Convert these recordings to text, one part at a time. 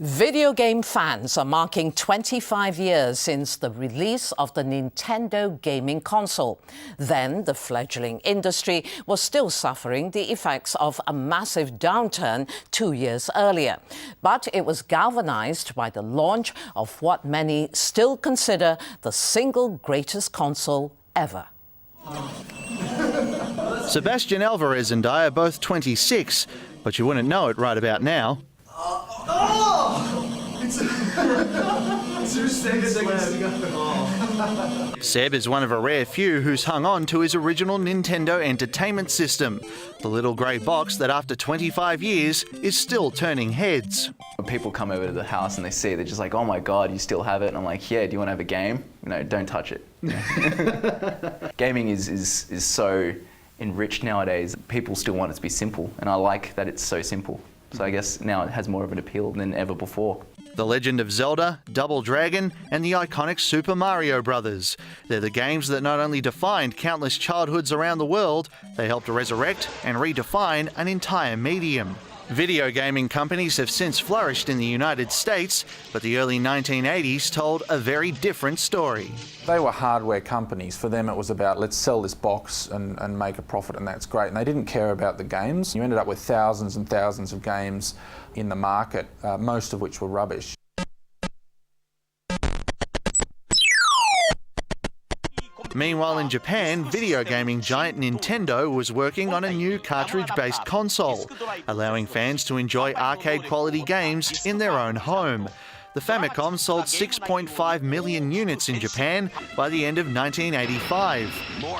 Video game fans are marking 25 years since the release of the Nintendo gaming console. Then, the fledgling industry was still suffering the effects of a massive downturn 2 years earlier. But it was galvanized by the launch of what many still consider the single greatest console ever. Sebastian Alvarez and I are both 26, but you wouldn't know it right about now. Seb is one of a rare few who's hung on to his original Nintendo Entertainment System, the little grey box that after 25 years is still turning heads. When people come over to the house and they see it, they're just like, oh my God, you still have it? And I'm like, yeah, do you want to have a game? No, don't touch it. Gaming is so enriched nowadays. People still want it to be simple, and I like that it's so simple. So I guess now it has more of an appeal than ever before. The Legend of Zelda, Double Dragon, and the iconic Super Mario Brothers. They're the games that not only defined countless childhoods around the world, they helped resurrect and redefine an entire medium. Video gaming companies have since flourished in the United States, but the early 1980s told a very different story. They were hardware companies. For them it was about, let's sell this box and make a profit, and that's great. And they didn't care about the games. You ended up with thousands and thousands of games in the market, most of which were rubbish. Meanwhile, in Japan, video gaming giant Nintendo was working on a new cartridge-based console, allowing fans to enjoy arcade-quality games in their own home. The Famicom sold 6.5 million units in Japan by the end of 1985.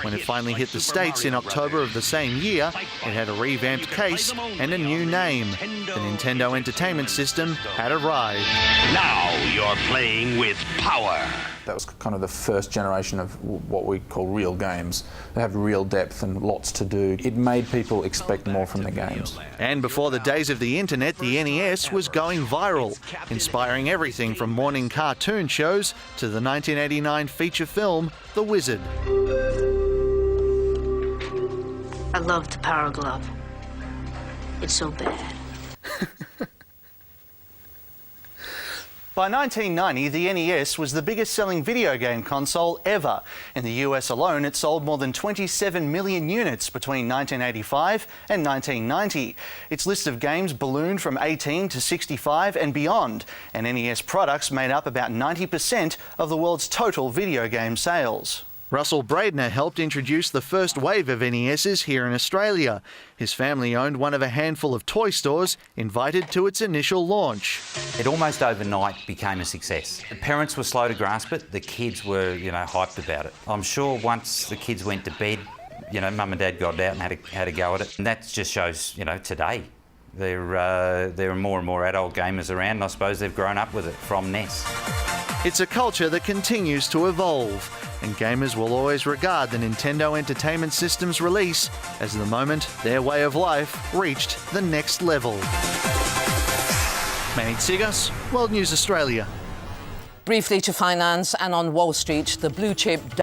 When it finally hit the States in October of the same year, it had a revamped case and a new name. The Nintendo Entertainment System had arrived. Now you're playing with power. That was kind of the first generation of what we call real games. They have real depth and lots to do. It made people expect more from the games. And before the days of the internet, the NES was going viral, inspiring everything from morning cartoon shows to the 1989 feature film, The Wizard. I love the Power Glove. It's so bad. By 1990, the NES was the biggest selling video game console ever. In the US alone, it sold more than 27 million units between 1985 and 1990. Its list of games ballooned from 18 to 65 and beyond, and NES products made up about 90% of the world's total video game sales. Russell Braidner helped introduce the first wave of NESs here in Australia. His family owned one of a handful of toy stores invited to its initial launch. It almost overnight became a success. The parents were slow to grasp it, the kids were, hyped about it. I'm sure once the kids went to bed, mum and dad got out and had a go at it. And that just shows, today. There are more and more adult gamers around, and I suppose they've grown up with it from NES. It's a culture that continues to evolve, and gamers will always regard the Nintendo Entertainment System's release as the moment their way of life reached the next level. Manny Tsigos, World News Australia. Briefly to finance, and on Wall Street, the blue chip